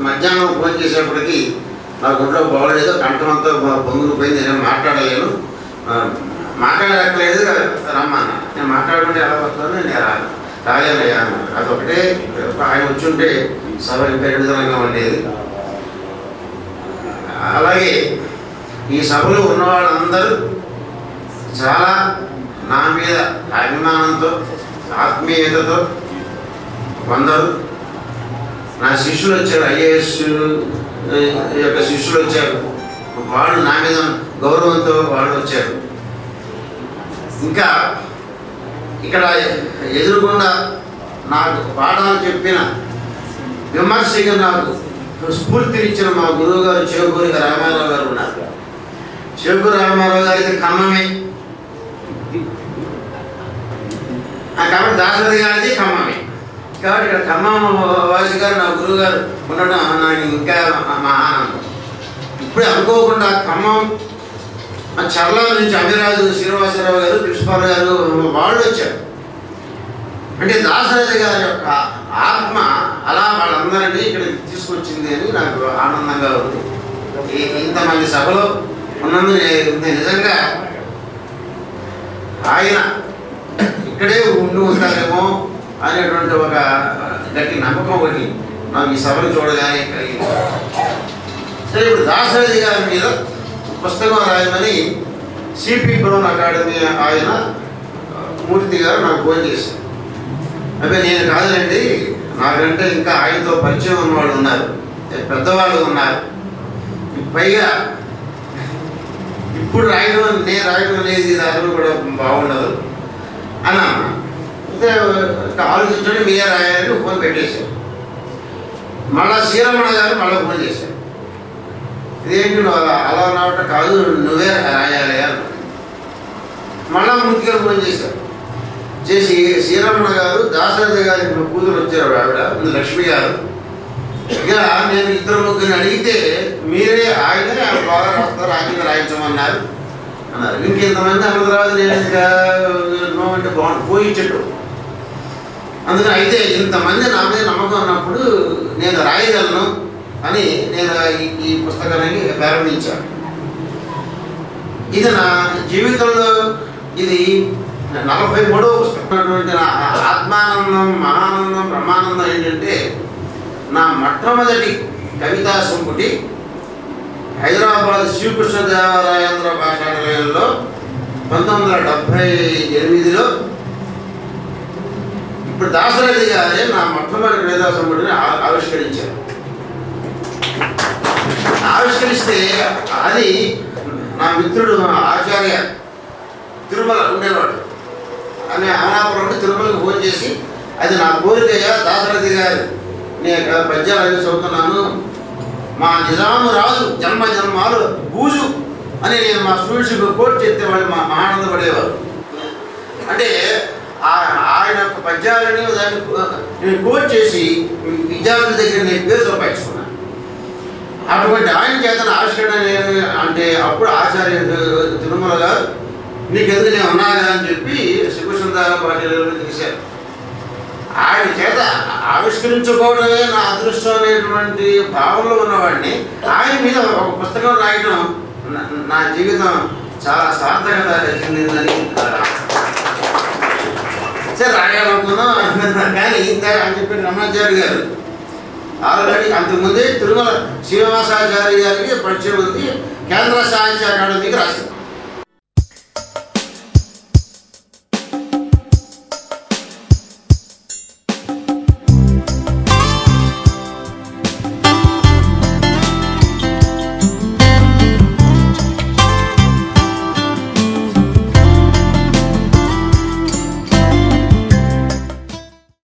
మధ్యాహ్నం ఫోన్ చేసేప్పటికి నాకు ఒంట్లో బాగోలేదు, కంఠం అంతా పొంగుకుపోయింది, నేను మాట్లాడలేను, మాట్లాడట్లేదు, రమ్మన్న. నేను మాట్లాడుకుంటే ఎలా వస్తాను, నేను రాలేనయ్యా అన్నాను. అదొకటే ఆయన వచ్చుంటే సభ ఇంకా విడుదలంగా ఉండేది. అలాగే ఈ సభలో ఉన్న వాళ్ళందరూ చాలా నా మీద అభిమానంతో ఆత్మీయతతో కొందరు నా శిష్యులు వచ్చారు, ఐఏఎస్ యొక్క శిష్యులు వచ్చారు, వాళ్ళు నా మీద గౌరవంతో వాళ్ళు వచ్చారు. ఇంకా ఇక్కడ ఎదురుకుండా నాకు పాఠాలు చెప్పిన విమర్శగా నాకు స్ఫూర్తినిచ్చిన మా గురువు గారు చేకూరి రామారావు గారు ఉన్నారు. చేకూరి రామారావు గారికి ఖమ్మమే, ఆ ఖమ్మం దాశరథి గారిది ఖమ్మమే. కాబట్టి ఇక్కడ ఖమ్మం వాసి గారు నా గురువు గారు ఉండడం నాకు ఇంకా మా ఆనందం. ఇప్పుడే అనుకోకుండా ఖమ్మం చర్ల నుంచి అభిరాజు శ్రీనివాసరావు గారు, కృష్ణపాల్ గారు వాళ్ళు వచ్చారు. అంటే దాశరథి గారి యొక్క ఆత్మ అలా వాళ్ళందరినీ ఇక్కడ తీసుకొచ్చింది అని నాకు ఆనందంగా ఉంది. ఇంతమంది సభలో ఉన్నందుకు నిజంగా ఆయన ఇక్కడే ఉండి ఉంటారేమో అనేటువంటి ఒక గట్టి నమ్మకం ఒకటి నాకు ఈ సభను చూడగానే కలిగింది. సరే, ఇప్పుడు దాశరథి గారి మీద పుస్తకం రాయమని సిపి బ్రౌన్ అకాడమీ ఆయన మూర్తి గారు నాకు ఫోన్ చేశారు. అదే నేను కాదండి, నాకంటే ఇంకా ఆయనతో పరిచయం ఉన్నవాళ్ళు ఉన్నారు, పెద్దవాళ్ళు ఉన్నారు, పైగా ఇప్పుడు నేను రాయడం అనేది దాంట్లో కూడా బాగుండదు అని అన్నా. అయితే ఆలోచించండి, మీరే రాయాలని ఫోన్ పెట్టేశారు. మళ్ళా శ్రీరమణ గారు మళ్ళీ ఫోన్ చేశారు. ఇదేంటి నువ్వు అలా రావట కాదు, నువ్వే రాయాలి అని. మళ్ళా మూర్తి గారు ఫోన్ చేశారు. చేసి శ్రీరమణ గారు దాశరథి గారి కూతురు వచ్చారు, ఆవిడ లక్ష్మి గారు. ఇక నేను ఇద్దరు ముగ్గురిని అడిగితే మీరే ఆయనే బాగా రాస్తారు, ఆయన రాయించమన్నారు అన్నారు. ఇంకెంతమంది అన్న తర్వాత నేను ఇంకా నో అంటే బాగుంది పోయించట్టు. అందుకని అయితే ఇంతమంది నా మీద నమ్మకం ఉన్నప్పుడు నేను రాయగలను అని నేను ఈ పుస్తకాన్ని ప్రారంభించాను. ఇది నా జీవితంలో ఇది 43వ పుస్తకం. నా ఆత్మానందం, మహానందం, బ్రహ్మానందం ఏంటంటే నా మొట్టమొదటి కవితా సంపుటి హైదరాబాద్ శ్రీకృష్ణదేవరాయేంద్ర భాషాలయంలో 1978లో ఇప్పుడు దాశరథి గారే నా మొట్టమొదటి కవితా సంపుటిని ఆవిష్కరించారు. ఆవిష్కరిస్తే అది నా మిత్రుడు ఆచార్య తిరుమల ఉండేవాడు అని అమలాపురం నుండి తిరుమలకు ఫోన్ చేసి, అది నా కోరికయ్యా దాశరథి గారు నేను పద్యాలు అవి చదువుతున్నాను, మా నిజాము రాజు జన్మ జన్మాలు బూజు అని నేను మా స్టూడెంట్స్కి కోట్ చేస్తే వాళ్ళు మా ఆనందపడేవారు. అంటే ఆయన యొక్క పద్యాలని దాన్ని నేను కోట్ చేసి విద్యార్థుల దగ్గర నేను పేరు సంపాదించుకున్నాను. అటువంటి ఆయన చేతన ఆవిష్కరణ అంటే అప్పుడు ఆచార్య తిరుమల గారు నీకెందుకు నేను ఉన్నా కదా అని చెప్పి శ్రీకృష్ణదేవ పాఠశాలలో తీశారు. ఆయన చేత ఆవిష్కరించుకోవడమే నా అదృష్టం అనేటువంటి భావంలో ఉన్నవాడిని ఆయన మీద ఒక పుస్తకం రాయడం నా జీవితం చాలా సార్థకత చెందిందని సరే రాయాలనుకున్నాం. కానీ ఇందాక అని చెప్పి రమణాచార్య గారు ఆల్రెడీ అంతకుముందే తిరుమల శ్రీనివాసాచార్య గారికి పరిచయం ఉంది, కేంద్ర సాహిత్య అకాడమీకి రాశారు.